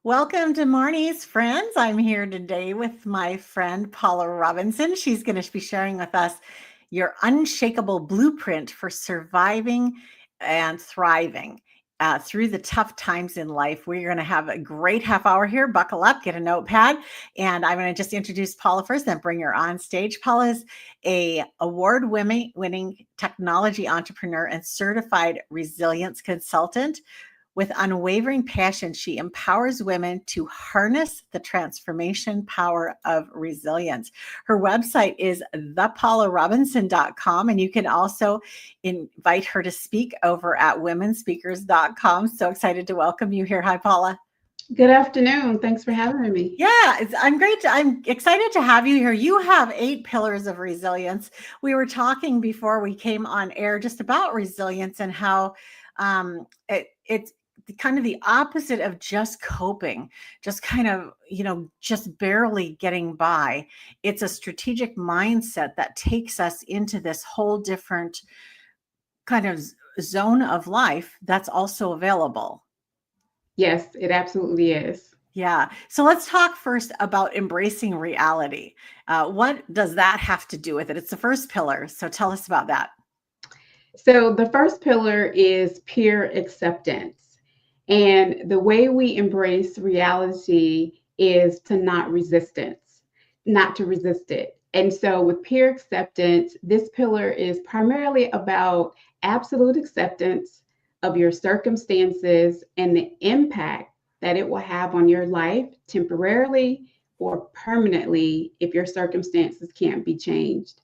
Welcome to Marnie's Friends. I'm here today with my friend Paula Robinson. She's going to be sharing with us your unshakable blueprint for surviving and thriving through the tough times in life. We're going to have a great half hour here. Buckle up, get a notepad, and I'm going to just introduce Paula first, then bring her on stage. Paula is a award-winning technology entrepreneur and certified resilience consultant. With unwavering passion, she empowers women to harness the transformation power of resilience. Her website is thepaularobinson.com, and you can also invite her to speak over at womenspeakers.com. So excited to welcome you here. Hi, Paula. Good afternoon. Thanks for having me. Yeah, I'm excited to have you here. You have 8 pillars of resilience. We were talking before we came on air just about resilience and how it's kind of the opposite of just coping, just kind of, just barely getting by. It's a strategic mindset that takes us into this whole different kind of zone of life that's also available. Yes, it absolutely is. Yeah. So let's talk first about embracing reality. What does that have to do with it? It's the first pillar. So tell us about that. So, the first pillar is peer acceptance. And the way we embrace reality is to not to resist it. And so, with peer acceptance, this pillar is primarily about absolute acceptance of your circumstances and the impact that it will have on your life temporarily or permanently if your circumstances can't be changed.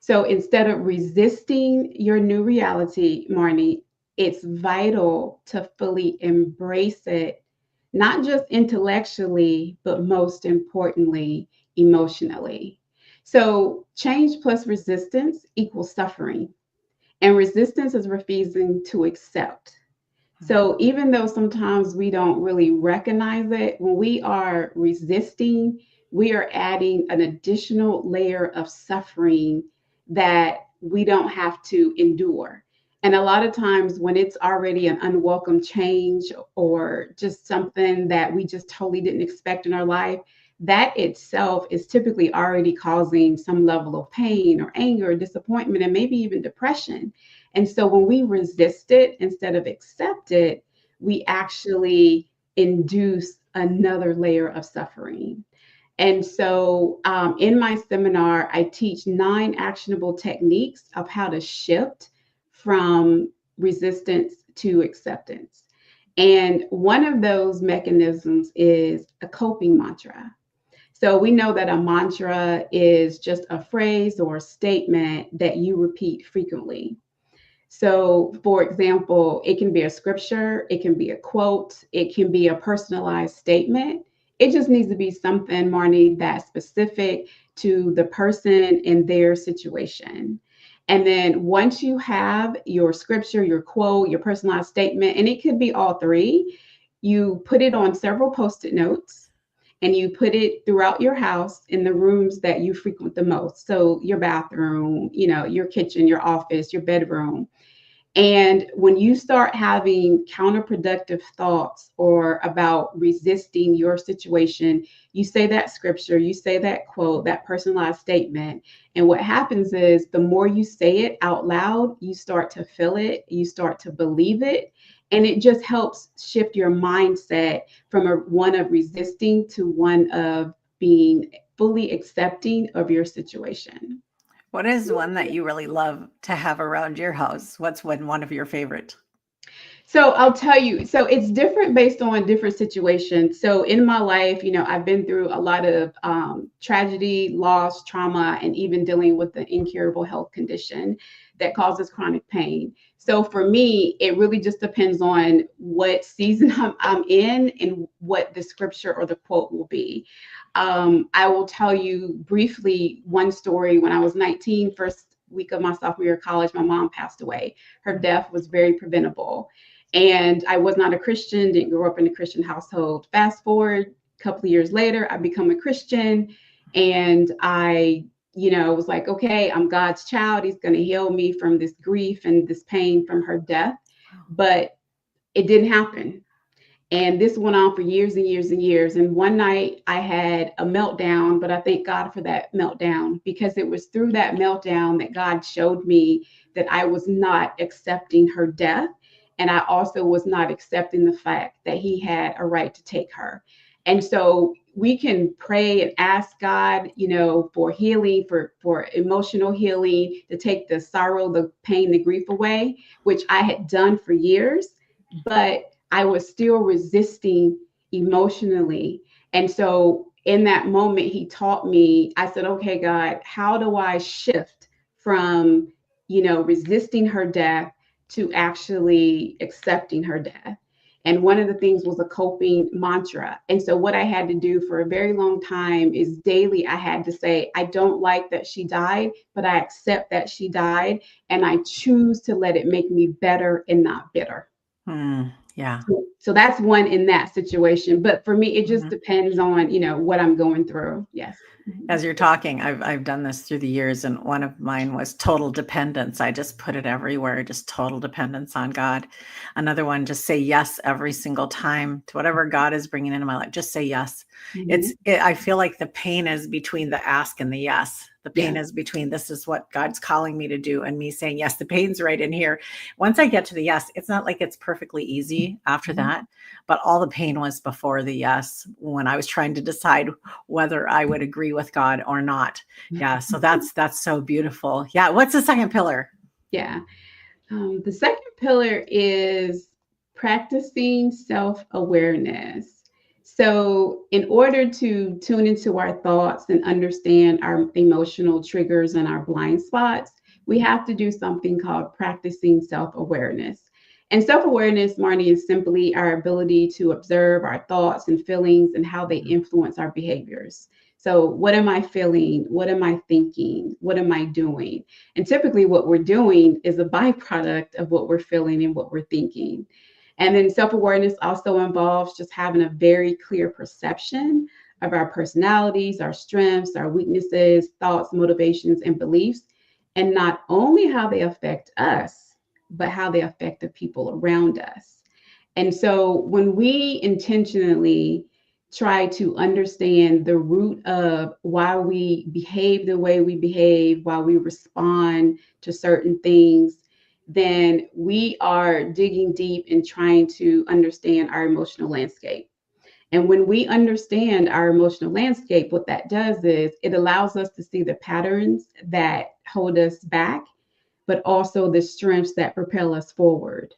So instead of resisting your new reality, Marnie, it's vital to fully embrace it, not just intellectually, but most importantly, emotionally. So change plus resistance equals suffering, and resistance is refusing to accept. So even though sometimes we don't really recognize it, when we are resisting, we are adding an additional layer of suffering that we don't have to endure. And a lot of times when it's already an unwelcome change or just something that we just totally didn't expect in our life, that itself is typically already causing some level of pain or anger or disappointment and maybe even depression. And so when we resist it instead of accept it, we actually induce another layer of suffering. And so in my seminar, I teach 9 actionable techniques of how to shift from resistance to acceptance. And one of those mechanisms is a coping mantra. So we know that a mantra is just a phrase or a statement that you repeat frequently. So, for example, it can be a scripture, it can be a quote, it can be a personalized statement. It just needs to be something, Marnie, that's specific to the person and their situation. And then once you have your scripture, your quote, your personalized statement, and it could be all 3, you put it on several post-it notes and you put it throughout your house in the rooms that you frequent the most. So your bathroom, your kitchen, your office, your bedroom. And when you start having counterproductive thoughts or about resisting your situation, you say that scripture, you say that quote, that personalized statement. And what happens is the more you say it out loud, you start to feel it, you start to believe it. And it just helps shift your mindset from one of resisting to one of being fully accepting of your situation. What is one that you really love to have around your house? What's one of your favorite? So I'll tell you, so it's different based on different situations. So in my life, I've been through a lot of tragedy, loss, trauma, and even dealing with the incurable health condition that causes chronic pain. So for me, it really just depends on what season I'm in and what the scripture or the quote will be. I will tell you briefly one story. When I was 19, first week of my sophomore year of college, my mom passed away. Her death was very preventable. And I was not a Christian, didn't grow up in a Christian household. Fast forward a couple of years later, I become a Christian and I, was like, okay, I'm God's child. He's going to heal me from this grief and this pain from her death. But it didn't happen. And this went on for years and years and years. And one night I had a meltdown, but I thank God for that meltdown, because it was through that meltdown that God showed me that I was not accepting her death. And I also was not accepting the fact that he had a right to take her. And so we can pray and ask God, for healing, for emotional healing, to take the sorrow, the pain, the grief away, which I had done for years. But I was still resisting emotionally. And so in that moment, he taught me, I said, okay, God, how do I shift from, resisting her death to actually accepting her death? And one of the things was a coping mantra. And so what I had to do for a very long time is daily, I had to say, I don't like that she died, but I accept that she died. And I choose to let it make me better and not bitter. Yeah. So that's one in that situation. But for me, it just Mhm. depends on, what I'm going through. Yes. As you're talking, I've done this through the years, and one of mine was total dependence. I just put it everywhere, just total dependence on God. Another one, just say yes every single time to whatever God is bringing into my life. Just say yes. Mhm. I feel like the pain is between the ask and the yes. The pain Yes. is between this is what God's calling me to do and me saying yes. The pain's right in here. Once I get to the yes, it's not like it's perfectly easy after Mhm. that, but all the pain was before the yes, when I was trying to decide whether I would agree with God or not. Yeah. So that's so beautiful. Yeah. What's the second pillar? Yeah. The second pillar is practicing self-awareness. So, in order to tune into our thoughts and understand our emotional triggers and our blind spots, we have to do something called practicing self-awareness. And self-awareness, Marnie, is simply our ability to observe our thoughts and feelings and how they influence our behaviors. So, what am I feeling? What am I thinking? What am I doing? And typically, what we're doing is a byproduct of what we're feeling and what we're thinking. And then self awareness also involves just having a very clear perception of our personalities, our strengths, our weaknesses, thoughts, motivations, and beliefs, and not only how they affect us, but how they affect the people around us. And so when we intentionally try to understand the root of why we behave the way we behave, why we respond to certain things, then we are digging deep and trying to understand our emotional landscape. And when we understand our emotional landscape, what that does is it allows us to see the patterns that hold us back, but also the strengths that propel us forward.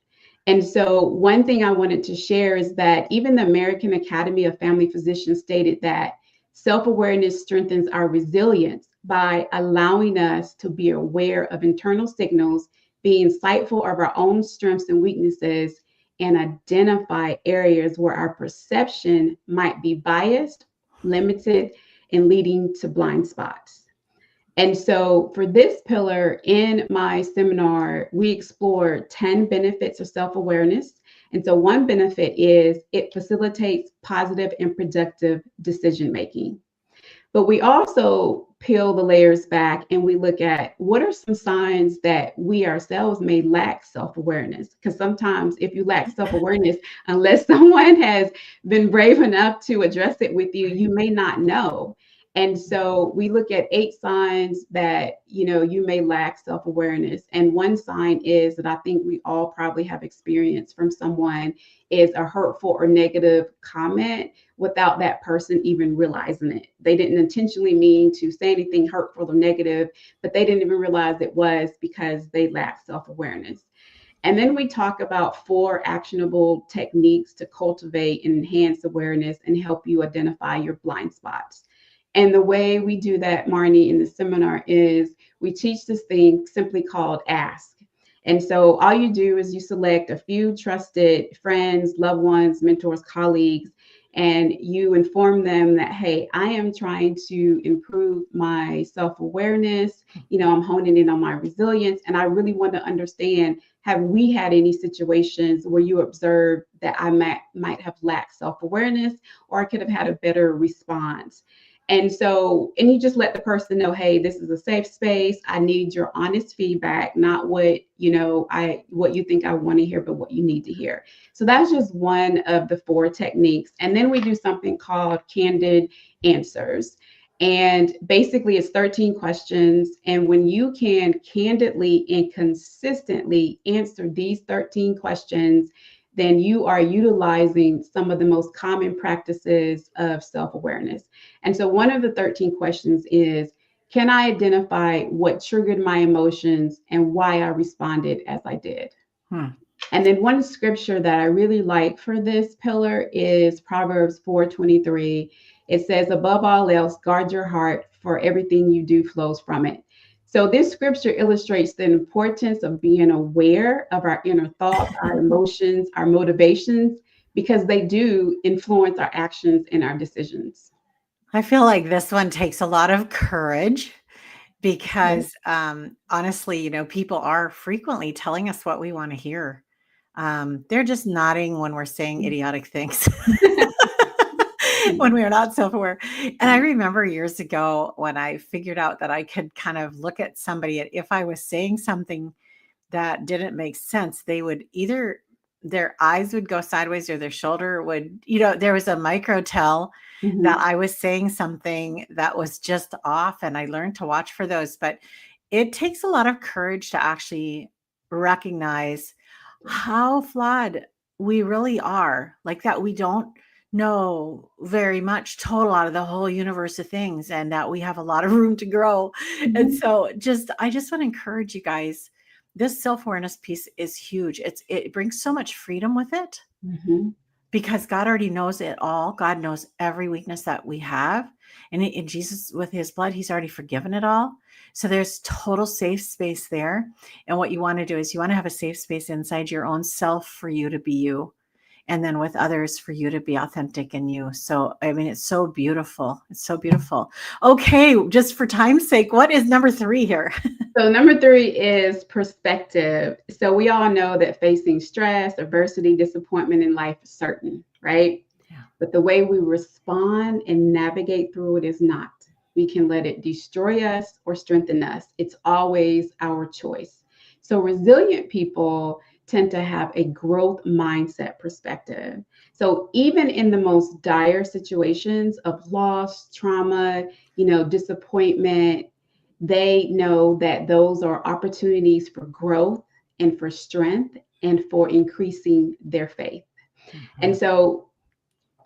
And so, one thing I wanted to share is that even the American Academy of Family Physicians stated that self awareness strengthens our resilience by allowing us to be aware of internal signals, be insightful of our own strengths and weaknesses, and identify areas where our perception might be biased, limited, and leading to blind spots. And so, for this pillar in my seminar, we explored 10 benefits of self awareness. And so, one benefit is it facilitates positive and productive decision making. But we also peel the layers back and we look at what are some signs that we ourselves may lack self awareness. Because sometimes, if you lack self awareness, unless someone has been brave enough to address it with you, Right. you may not know. And so we look at 8 signs that you may lack self-awareness. And one sign is that I think we all probably have experienced from someone is a hurtful or negative comment without that person even realizing it. They didn't intentionally mean to say anything hurtful or negative, but they didn't even realize it was because they lacked self-awareness. And then we talk about 4 actionable techniques to cultivate and enhance awareness and help you identify your blind spots. And the way we do that, Marnie, in the seminar is we teach this thing simply called ask. And so all you do is you select a few trusted friends, loved ones, mentors, colleagues, and you inform them that, hey, I am trying to improve my self-awareness. I'm honing in on my resilience. And I really want to understand, have we had any situations where you observed that I might have lacked self-awareness, or I could have had a better response? And you just let the person know, hey, this is a safe space. I need your honest feedback, not what you think I want to hear, but what you need to hear. So that's just one of the 4 techniques. And then we do something called candid answers. And basically, it's 13 questions. And when you can candidly and consistently answer these 13 questions, then you are utilizing some of the most common practices of self awareness. And so, one of the 13 questions is, can I identify what triggered my emotions and why I responded as I did? Hmm. And then one scripture that I really like for this pillar is Proverbs 4:23. It says, above all else, guard your heart, for everything you do flows from it. So this scripture illustrates the importance of being aware of our inner thoughts, our emotions, our motivations, because they do influence our actions and our decisions. I feel like this one takes a lot of courage Yes. because honestly, people are frequently telling us what we want to hear. They're just nodding when we're saying idiotic things. When we are not self-aware. And I remember years ago when I figured out that I could kind of look at somebody, and if I was saying something that didn't make sense, they would either their eyes would go sideways or their shoulder would, there was a micro tell that Mhm. I was saying something that was just off. And I learned to watch for those. But it takes a lot of courage to actually recognize how flawed we really are, like that we don't know very much total out of the whole universe of things, and that we have a lot of room to grow. And Mhm. so I just want to encourage you guys, this self-awareness piece is huge. It brings so much freedom with it Mhm. because God already knows it all. God knows every weakness that we have. And in Jesus, with his blood, he's already forgiven it all. So there's total safe space there. And what you want to do is you want to have a safe space inside your own self for you to be you. And then with others for you to be authentic in you. So, I mean, it's so beautiful. It's so beautiful. Okay. Just for time's sake, what is number 3 here? So number 3 is perspective. So we all know that facing stress, adversity, disappointment in life is certain, right? Yeah. But the way we respond and navigate through it is not. We can let it destroy us or strengthen us. It's always our choice. So resilient people tend to have a growth mindset perspective. So even in the most dire situations of loss, trauma, disappointment, they know that those are opportunities for growth and for strength and for increasing their faith. And Mhm. so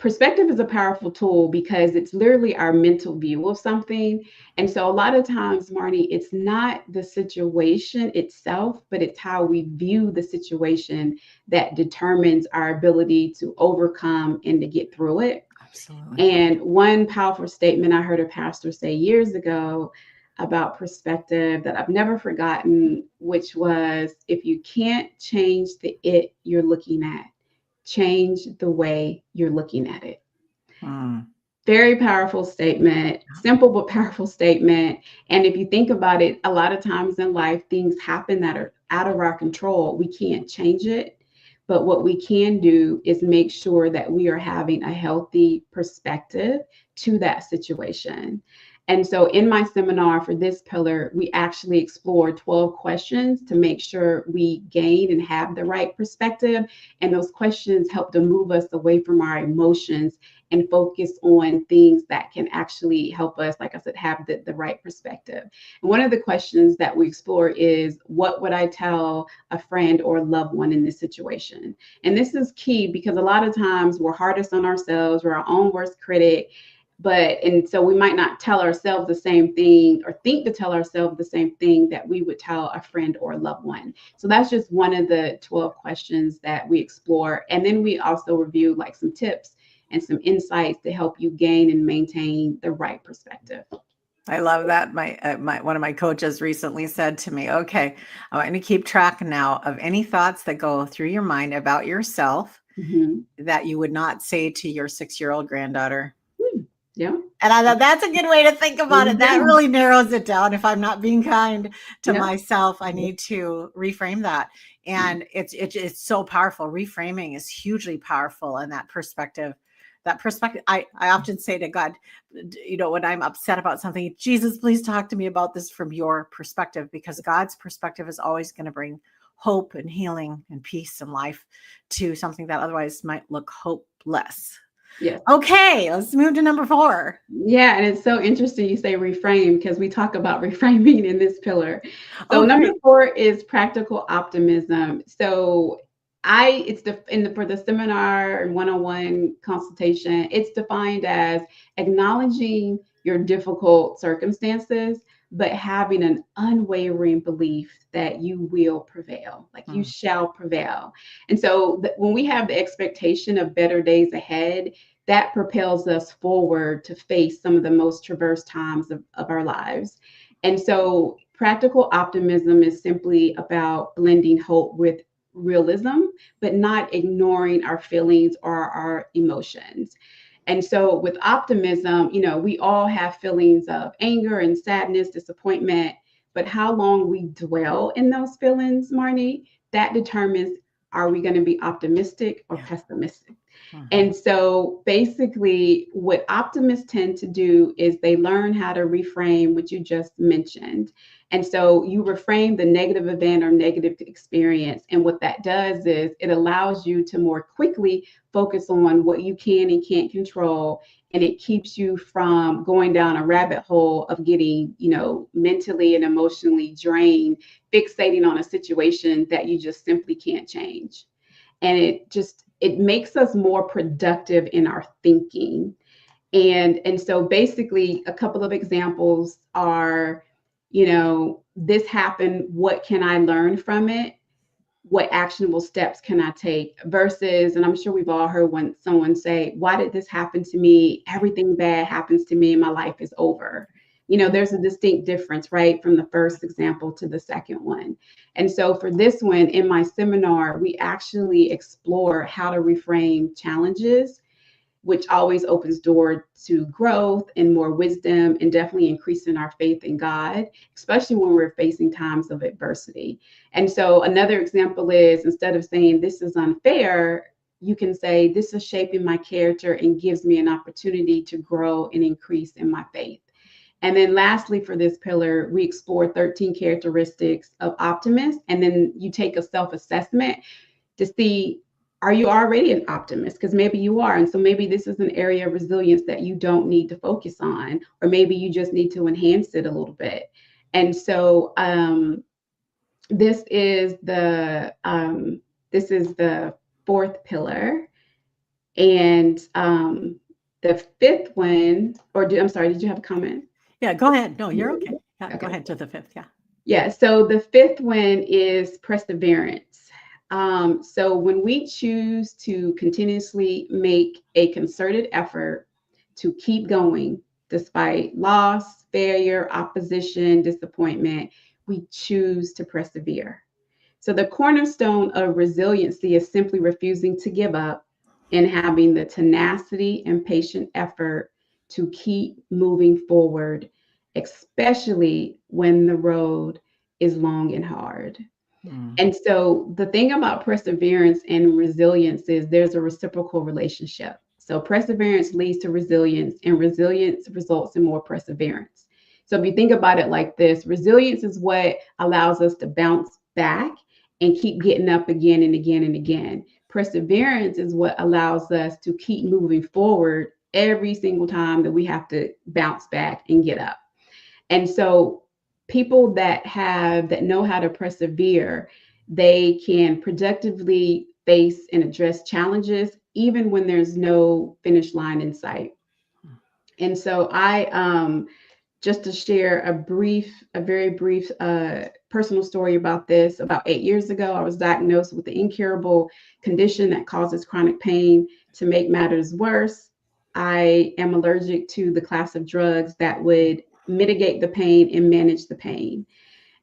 perspective is a powerful tool because it's literally our mental view of something. And so a lot of times, Marnie, it's not the situation itself, but it's how we view the situation that determines our ability to overcome and to get through it. Absolutely. And one powerful statement I heard a pastor say years ago about perspective that I've never forgotten, which was, if you can't change the it you're looking at, change the way you're looking at it. Mm. Very powerful statement, simple but powerful statement. And if you think about it, a lot of times in life, things happen that are out of our control. We can't change it. But what we can do is make sure that we are having a healthy perspective to that situation. And so in my seminar for this pillar, we actually explore 12 questions to make sure we gain and have the right perspective. And those questions help to move us away from our emotions and focus on things that can actually help us, like I said, have the right perspective. And one of the questions that we explore is, what would I tell a friend or loved one in this situation? And this is key because a lot of times we're hardest on ourselves, we're our own worst critic. And so we might not tell ourselves the same thing or think to tell ourselves the same thing that we would tell a friend or a loved one. So that's just one of the 12 questions that we explore. And then we also review like some tips and some insights to help you gain and maintain the right perspective. I love that. My one of my coaches recently said to me, "Okay, I want you to keep track now of any thoughts that go through your mind about yourself Mhm. that you would not say to your 6-year-old granddaughter." Yeah. And I thought that's a good way to think about it. That Mhm. really narrows it down. If I'm not being kind to Yeah. myself, I Yeah. need to reframe that. And it's so powerful. Reframing is hugely powerful in that perspective that perspective. I often say to God, when I'm upset about something, Jesus, please talk to me about this from your perspective, because God's perspective is always going to bring hope and healing and peace and life to something that otherwise might look hopeless. Yes. Okay, let's move to number 4. Yeah, and it's so interesting you say reframe, because we talk about reframing in this pillar. So Oh, number great. 4 is practical optimism. So for the seminar and one-on-one consultation, it's defined as acknowledging your difficult circumstances, but having an unwavering belief that you will prevail, like you shall prevail. And so when we have the expectation of better days ahead, that propels us forward to face some of the most traversed times of our lives. And so practical optimism is simply about blending hope with realism, but not ignoring our feelings or our emotions. And so with optimism, we all have feelings of anger and sadness, disappointment, but how long we dwell in those feelings, Marnie, that determines, are we going to be optimistic or pessimistic? And so basically, what optimists tend to do is they learn how to reframe what you just mentioned. And so you reframe the negative event or negative experience. And what that does is it allows you to more quickly focus on what you can and can't control. And it keeps you from going down a rabbit hole of getting, mentally and emotionally drained, fixating on a situation that you just simply can't change. And it makes us more productive in our thinking. And so basically a couple of examples are, this happened, what can I learn from it? What actionable steps can I take? Versus, and I'm sure we've all heard when someone say, why did this happen to me? Everything bad happens to me and my life is over. There's a distinct difference, right, from the first example to the second one. And so for this one, in my seminar, we actually explore how to reframe challenges, which always opens door to growth and more wisdom, and definitely increasing our faith in God, especially when we're facing times of adversity. And so another example is, instead of saying this is unfair, you can say this is shaping my character and gives me an opportunity to grow and increase in my faith. And then lastly, for this pillar, we explore 13 characteristics of optimists. And then you take a self-assessment to see, are you already an optimist? Because maybe you are. And so maybe this is an area of resilience that you don't need to focus on, or maybe you just need to enhance it a little bit. And so this is the 4th pillar. And the 5th one, I'm sorry, did you have a comment? Yeah, go ahead. No, you're okay. Yeah, okay. Go ahead to the 5th. Yeah. Yeah. So the 5th one is perseverance. So when we choose to continuously make a concerted effort to keep going despite loss, failure, opposition, disappointment, we choose to persevere. So the cornerstone of resiliency is simply refusing to give up and having the tenacity and patient effort to keep moving forward, especially when the road is long and hard. And so the thing about perseverance and resilience is there's a reciprocal relationship. So perseverance leads to resilience, and resilience results in more perseverance. So if you think about it like this, resilience is what allows us to bounce back and keep getting up again and again and again. Perseverance is what allows us to keep moving forward every single time that we have to bounce back and get up. And so people that know how to persevere, they can productively face and address challenges even when there's no finish line in sight. And so I just to share a very brief personal story about this. About 8 years ago, I was diagnosed with an incurable condition that causes chronic pain. To make matters worse, I am allergic to the class of drugs that would mitigate the pain and manage the pain.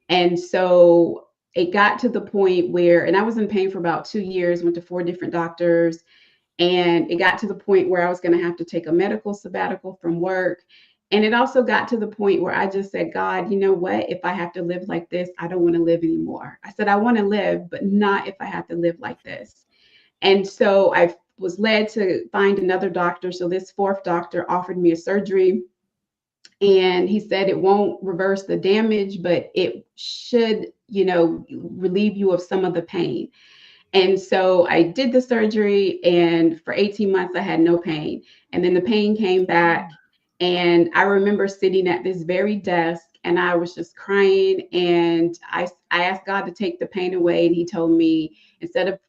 And so it got to the point where, and I was in pain for about 2 years, went to 4 different doctors, and it got to the point where I was going to have to take a medical sabbatical from work. And it also got to the point where I just said, God, you know what? If I have to live like this, I don't want to live anymore. I said, I want to live, but not if I have to live like this. And so I was led to find another doctor. So this fourth doctor offered me a surgery, and he said it won't reverse the damage, but it should, relieve you of some of the pain. And so I did the surgery, and for 18 months, I had no pain. And then the pain came back. And I remember sitting at this very desk, and I was just crying. And I asked God to take the pain away. And he told me, instead of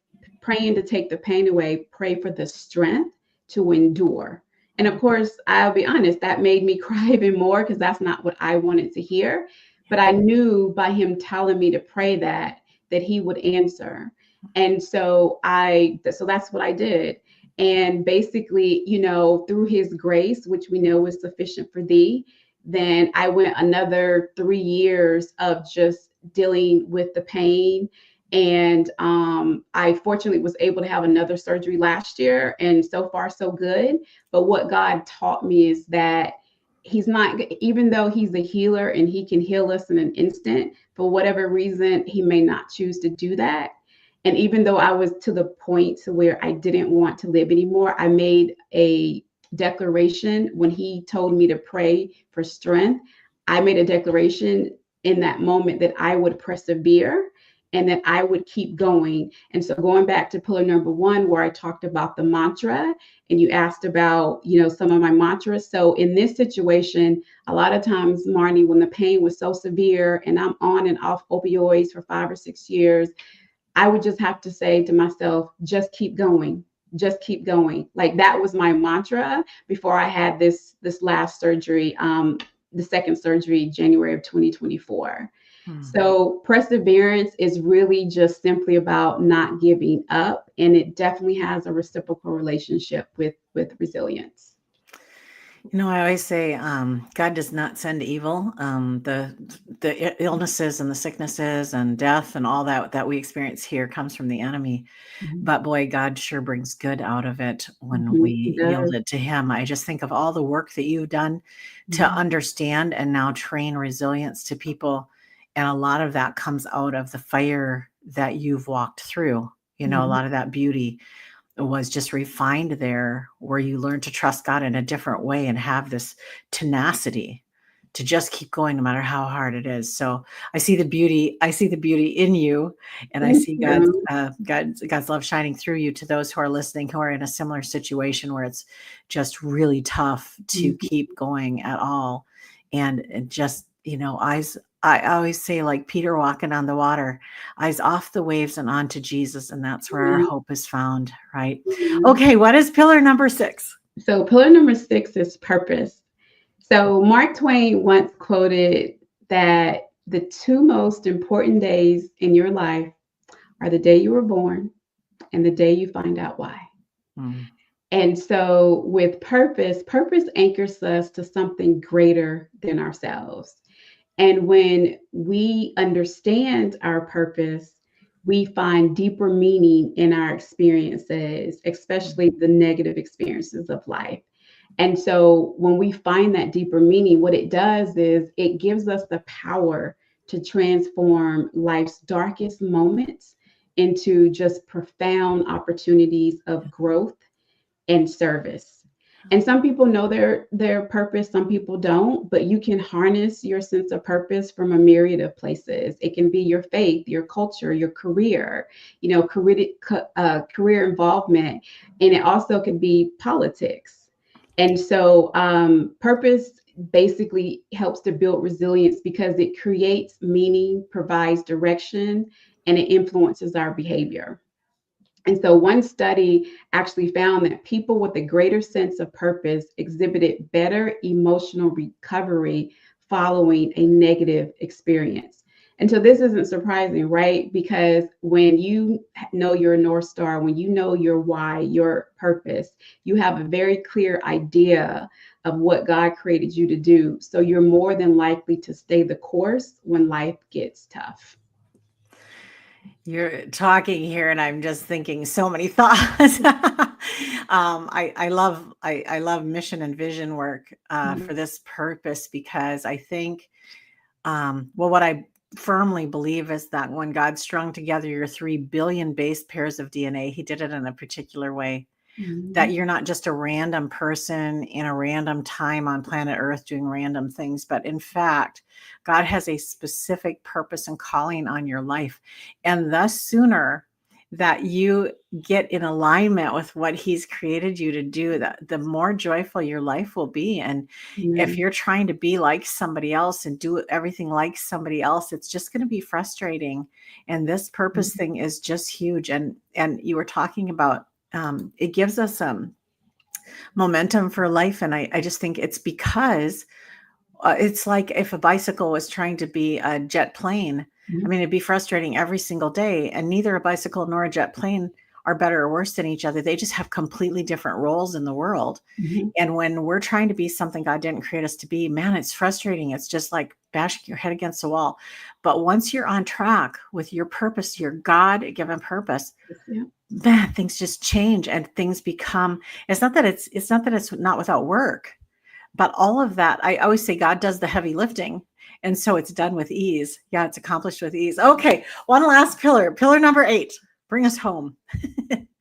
praying to take the pain away, pray for the strength to endure. And of course, I'll be honest, that made me cry even more, because that's not what I wanted to hear. But I knew by him telling me to pray that he would answer. And so that's what I did. And basically, through his grace, which we know is sufficient for thee, then I went another 3 years of just dealing with the pain. And I fortunately was able to have another surgery last year, and so far so good. But what God taught me is that he's not, even though he's a healer and he can heal us in an instant, for whatever reason, he may not choose to do that. And even though I was to the point to where I didn't want to live anymore, I made a declaration when he told me to pray for strength. I made a declaration in that moment that I would persevere and that I would keep going. And so going back to pillar number 1, where I talked about the mantra, and you asked about, some of my mantras. So in this situation, a lot of times, Marnie, when the pain was so severe and I'm on and off opioids for 5 or 6 years, I would just have to say to myself, just keep going, just keep going. Like, that was my mantra before I had this last surgery, the second surgery, January of 2024. So perseverance is really just simply about not giving up. And it definitely has a reciprocal relationship with resilience. I always say God does not send evil. The illnesses and the sicknesses and death and all that we experience here comes from the enemy. But boy, God sure brings good out of it when we yield it to him. I just think of all the work that you've done to understand and now train resilience to people. And a lot of that comes out of the fire that you've walked through. A lot of that beauty was just refined there, where you learn to trust God in a different way and have this tenacity to just keep going no matter how hard it is. So I see the beauty in you, and I see God's love shining through you to those who are listening, who are in a similar situation where it's just really tough to keep going at all. And just, I always say, like Peter walking on the water, eyes off the waves and onto Jesus. And that's where our hope is found, right? Okay, what is pillar number 6? So pillar number 6 is purpose. So Mark Twain once quoted that the 2 most important days in your life are the day you were born and the day you find out why. And so with purpose anchors us to something greater than ourselves. And when we understand our purpose, we find deeper meaning in our experiences, especially the negative experiences of life. And so when we find that deeper meaning, what it does is it gives us the power to transform life's darkest moments into just profound opportunities of growth and service. And some people know their purpose, some people don't, but you can harness your sense of purpose from a myriad of places. It can be your faith, your culture, your career, career involvement, and it also can be politics. And so purpose basically helps to build resilience because it creates meaning, provides direction, and it influences our behavior. And so one study actually found that people with a greater sense of purpose exhibited better emotional recovery following a negative experience. And so this isn't surprising, right? Because when you know your North Star, when you know your why, your purpose, you have a very clear idea of what God created you to do. So you're more than likely to stay the course when life gets tough. You're talking here, and I'm just thinking so many thoughts. I love mission and vision work for this purpose, because I think, what I firmly believe is that when God strung together your 3 billion base pairs of DNA, he did it in a particular way. that Mhm. you're not just a random person in a random time on planet Earth doing random things, but in fact, God has a specific purpose and calling on your life. And the sooner that you get in alignment with what He's created you to do, the more joyful your life will be. And if Amen. you're trying to be like somebody else and do everything like somebody else, it's just going to be frustrating. And this purpose thing is just huge. And you were talking about it gives us momentum for life. And I just think it's because it's like if a bicycle was trying to be a jet plane. I Mhm. mean, it'd be frustrating every single day. And neither a bicycle nor a jet plane are better or worse than each other. They just have completely different roles in the world. Mhm. And when we're trying to be something God didn't create us to be, man, it's frustrating. It's just like bashing your head against the wall. But once you're on track with your purpose, your God-given purpose, Yeah. man, things just change and things become, it's not without work, but all of that, I always say God does the heavy lifting. And so it's done with ease. Yeah, it's accomplished with ease. Okay, one last pillar, pillar number 8. Bring us home.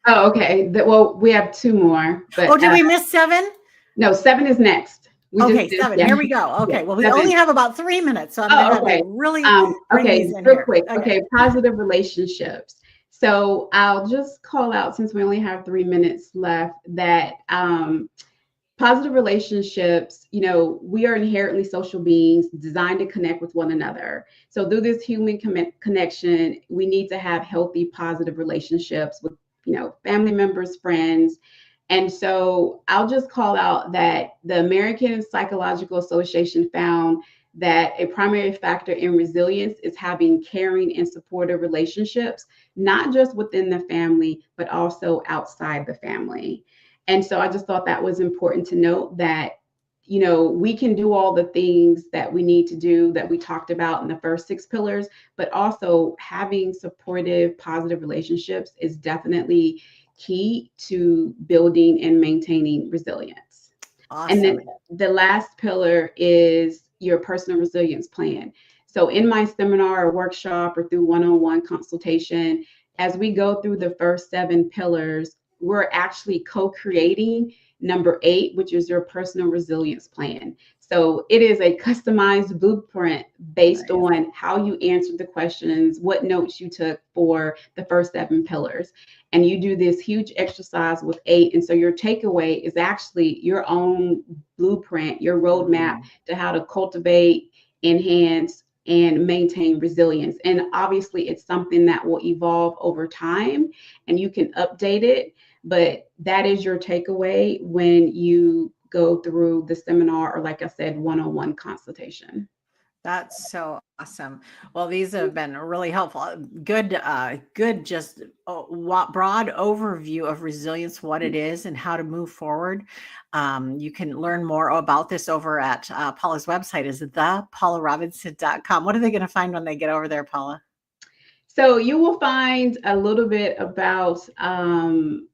Oh, okay. Well, we have two more, Oh, but did we miss 7? no, 7 is next. We just Okay, did, 7. yeah, Here we go. yeah, Okay, well, we 7. only have about 3 minutes, so I'm going to Oh, have okay. to really bring Okay, these in real here. quick. Okay. Okay, positive relationships. So I'll just call out, since we only have 3 minutes left, that positive relationships, we are inherently social beings designed to connect with one another. So through this human connection, we need to have healthy, positive relationships with, family members, friends. And so I'll just call out that the American Psychological Association found that a primary factor in resilience is having caring and supportive relationships, not just within the family, but also outside the family. And so I just thought that was important to note that, we can do all the things that we need to do that we talked about in the first 6 pillars, but also having supportive, positive relationships is definitely key to building and maintaining resilience. And then Awesome. the last pillar is your personal resilience plan. So in my seminar or workshop or through one-on-one consultation, as we go through the first 7 pillars, we're actually co-creating number 8, which is your personal resilience plan. So it is a customized blueprint based Nice. on how you answered the questions, what notes you took for the first 7 pillars. And you do this huge exercise with 8. And so your takeaway is actually your own blueprint, your roadmap to how to cultivate, enhance, and maintain resilience. And obviously, it's something that will evolve over time and you can update it. But that is your takeaway when you go through the seminar, or, like I said, one-on-one consultation. That's so awesome. Well, these have been really helpful. Good, just broad overview of resilience, what it is, and how to move forward. You can learn more about this over at Paula's website is thepaularobinson.com. What are they going to find when they get over there, Paula? So you will find a little bit about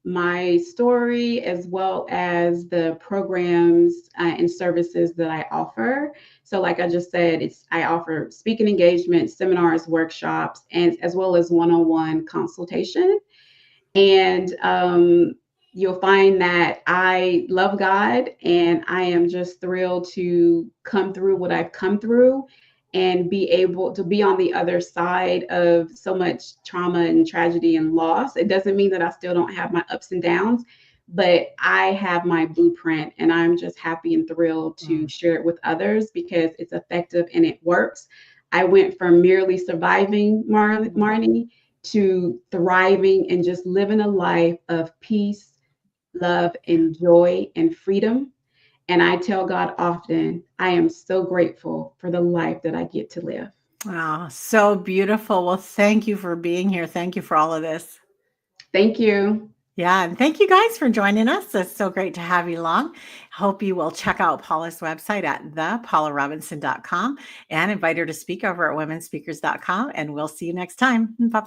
my story, as well as the programs and services that I offer. So, like I just said, I offer speaking engagements, seminars, workshops, and as well as one-on-one consultation. And you'll find that I love God, and I am just thrilled to come through what I've come through and be able to be on the other side of so much trauma and tragedy and loss. It doesn't mean that I still don't have my ups and downs, but I have my blueprint, and I'm just happy and thrilled to Mm. share it with others because it's effective and it works. I went from merely surviving, Marnie, to thriving and just living a life of peace, love, and joy and freedom. And I tell God often, I am so grateful for the life that I get to live. Oh, so beautiful. Well, thank you for being here. Thank you for all of this. Thank you. Yeah, and thank you guys for joining us. It's so great to have you along. Hope you will check out Paula's website at thepaularobinson.com and invite her to speak over at womenspeakers.com. And we'll see you next time. Bye.